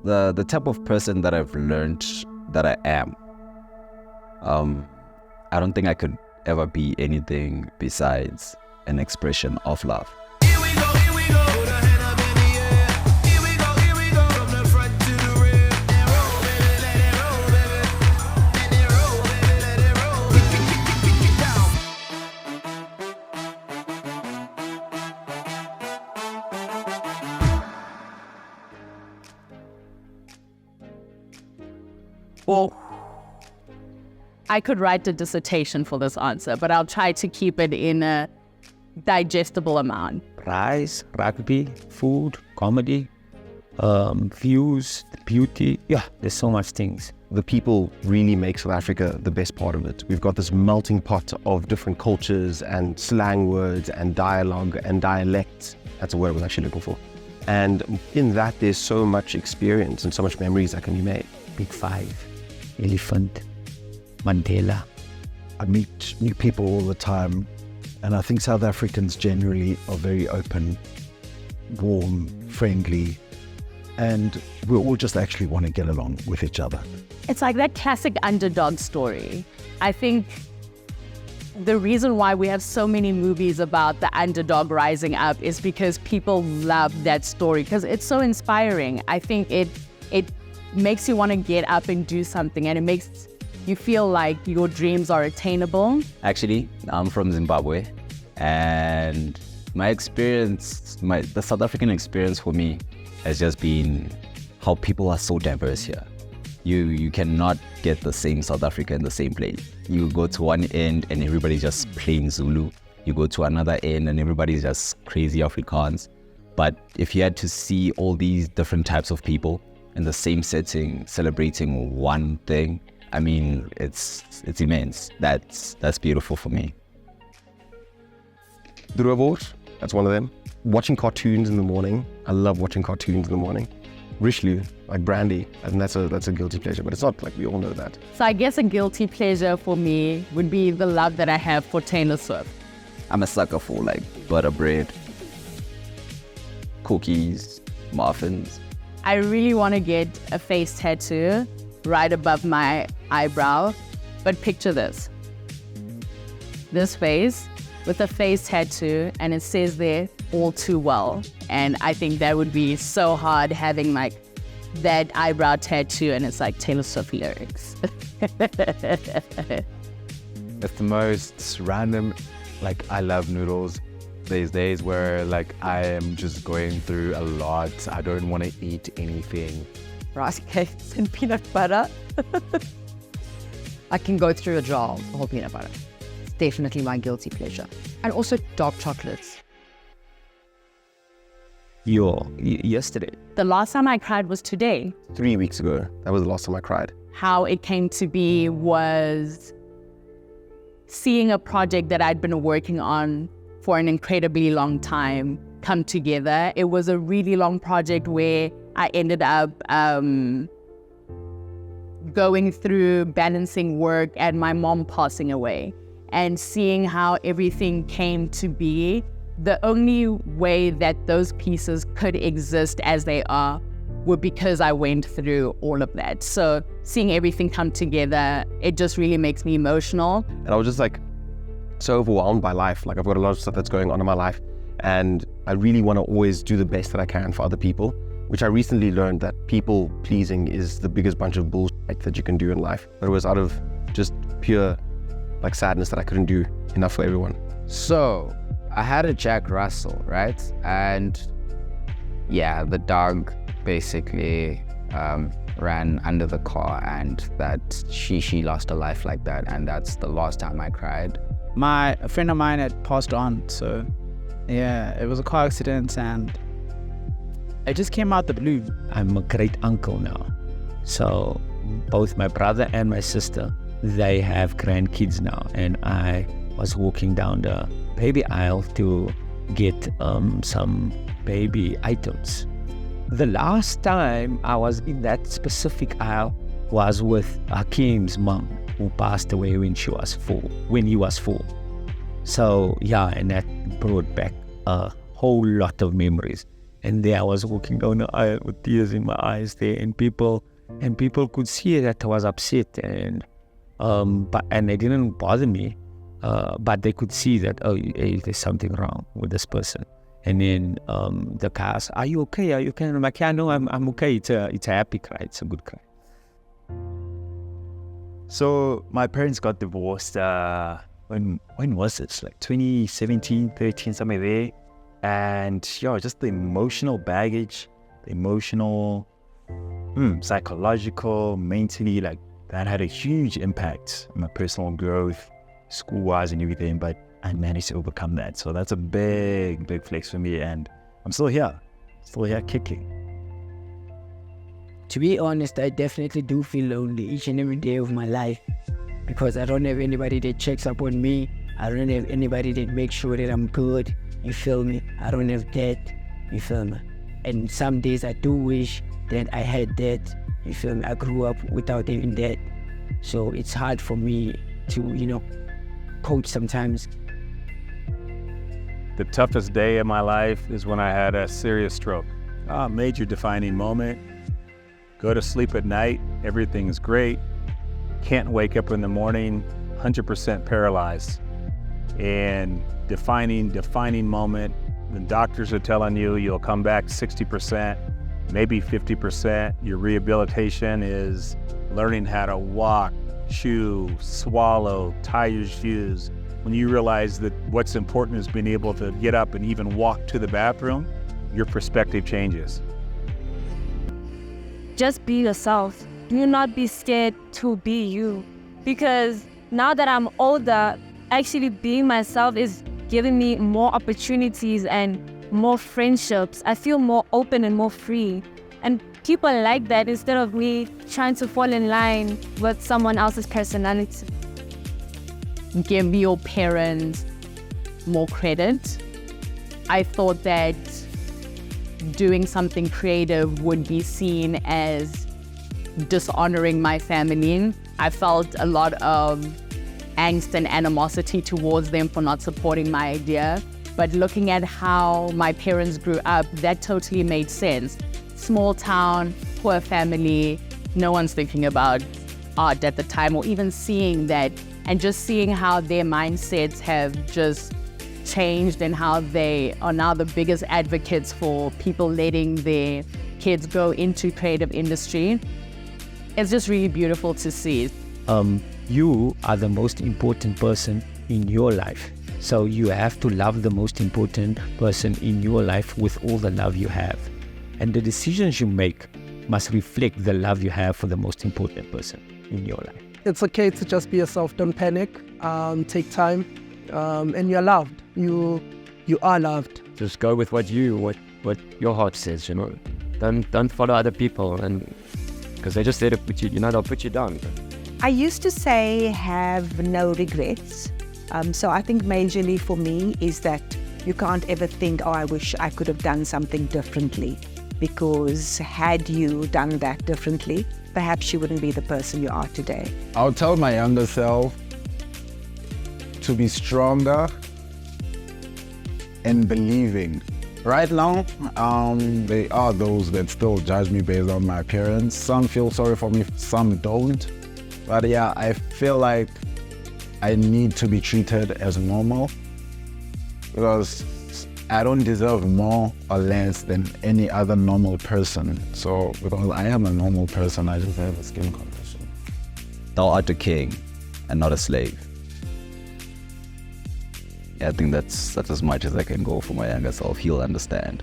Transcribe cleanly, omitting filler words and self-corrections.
the type of person that I've learned that I am. I don't think I could ever be anything besides an expression of love. Here we go, the hand up in the air. Here we go, from the front to the rear. And roll, baby, let it roll, baby. And then roll, baby, let it roll. Down. Well, I could write a dissertation for this answer, but I'll try to keep it in a digestible amount. Rice, rugby, food, comedy, views, beauty. Yeah, there's so much things. The people really make South Africa the best part of it. We've got this melting pot of different cultures and slang words and dialogue and dialects. That's a word I was actually looking for. And in that, there's so much experience and so much memories that can be made. Big Five, Elephant, Mandela. I meet new people all the time, and I think South Africans generally are very open, warm, friendly, and we all just actually want to get along with each other. It's like that classic underdog story. I think the reason why we have so many movies about the underdog rising up is because people love that story, because it's so inspiring. I think it makes you want to get up and do something, and it makes you feel like your dreams are attainable. Actually, I'm from Zimbabwe, and my experience, the South African experience for me has just been how people are so diverse here. You cannot get the same South Africa in the same place. You go to one end and everybody's just plain Zulu. You go to another end and everybody's just crazy Afrikaans. But if you had to see all these different types of people in the same setting, celebrating one thing, I mean, it's immense. That's beautiful for me. Droewort, that's one of them. Watching cartoons in the morning. I love watching cartoons in the morning. Richelieu, like Brandy, and that's a guilty pleasure, but it's not like we all know that. So I guess a guilty pleasure for me would be the love that I have for Taylor Swift. I'm a sucker for like butter bread, cookies, muffins. I really want to get a face tattoo right above my eyebrow, but picture this. This face with a face tattoo, and it says there, all too well. And I think that would be so hard, having like that eyebrow tattoo and it's like Taylor Swift lyrics. It's the most random, like I love noodles. There's days where like I am just going through a lot. I don't want to eat anything. Rice cakes and peanut butter. I can go through a jar of whole peanut butter. It's definitely my guilty pleasure. And also dark chocolates. Yesterday. The last time I cried was today. 3 weeks ago, that was the last time I cried. How it came to be was seeing a project that I'd been working on for an incredibly long time come together. It was a really long project where I ended up going through balancing work and my mom passing away, and seeing how everything came to be. The only way that those pieces could exist as they are were because I went through all of that. So seeing everything come together, it just really makes me emotional. And I was just like so overwhelmed by life. Like I've got a lot of stuff that's going on in my life, and I really want to always do the best that I can for other people, which I recently learned that people pleasing is the biggest bunch of bullshit that you can do in life. But it was out of just pure like sadness that I couldn't do enough for everyone. So I had a Jack Russell, right? And yeah, the dog basically ran under the car, and that she lost her life like that, and that's the last time I cried. A friend of mine had passed on, so yeah, it was a car accident and it just came out the blue. I'm a great uncle now. So both my brother and my sister, they have grandkids now, and I was walking down the baby aisle to get some baby items. The last time I was in that specific aisle was with Hakim's mom, who passed away when he was 4. So yeah, and that brought back a whole lot of memories. And there I was walking down the aisle with tears in my eyes there, and people could see that I was upset, and they didn't bother me, but they could see that, oh, hey, there's something wrong with this person. And then the guy asked, "Are you okay? Are you okay?" And I'm like, "Yeah, no, I'm okay. It's a happy cry. It's a good cry." So my parents got divorced. When was this? Like 2017, 13, somewhere there. And just the emotional baggage, the emotional, psychological, mentally, like that had a huge impact on my personal growth, school-wise and everything. But I managed to overcome that. So that's a big, big flex for me. And I'm still here kicking. To be honest, I definitely do feel lonely each and every day of my life because I don't have anybody that checks up on me. I don't have anybody that makes sure that I'm good. You feel me? I don't have that. You feel me? And some days I do wish that I had that. You feel me? I grew up without even that. So it's hard for me to, coach sometimes. The toughest day of my life is when I had a serious stroke. A major defining moment. Go to sleep at night, everything's great. Can't wake up in the morning, 100% paralyzed. And defining moment, the doctors are telling you you'll come back 60%, maybe 50%. Your rehabilitation is learning how to walk, chew, swallow, tie your shoes. When you realize that what's important is being able to get up and even walk to the bathroom, your perspective changes. Just be yourself. Do not be scared to be you. Because now that I'm older, actually being myself is giving me more opportunities and more friendships. I feel more open and more free. And people like that instead of me trying to fall in line with someone else's personality. Give your parents more credit. I thought that doing something creative would be seen as dishonoring my family. I felt a lot of angst and animosity towards them for not supporting my idea. But looking at how my parents grew up, that totally made sense. Small town, poor family, no one's thinking about art at the time, or even seeing that, and just seeing how their mindsets have just changed and how they are now the biggest advocates for people letting their kids go into creative industry. It's just really beautiful to see. You are the most important person in your life. So you have to love the most important person in your life with all the love you have. And the decisions you make must reflect the love you have for the most important person in your life. It's okay to just be yourself. Don't panic. Take time. And you're loved. You are loved. Just go with what your heart says, Don't follow other people, and because they're just there to put you, they'll put you down. I used to say have no regrets. So I think majorly for me is that you can't ever think, oh, I wish I could have done something differently. Because had you done that differently, perhaps you wouldn't be the person you are today. I'll tell my younger self to be stronger and believing. Right now, there are those that still judge me based on my appearance. Some feel sorry for me, some don't. But yeah, I feel like I need to be treated as normal because I don't deserve more or less than any other normal person. So because I am a normal person, I just have a skin condition. Thou art a king and not a slave. Yeah, I think that's as much as I can go for my younger self. He'll understand.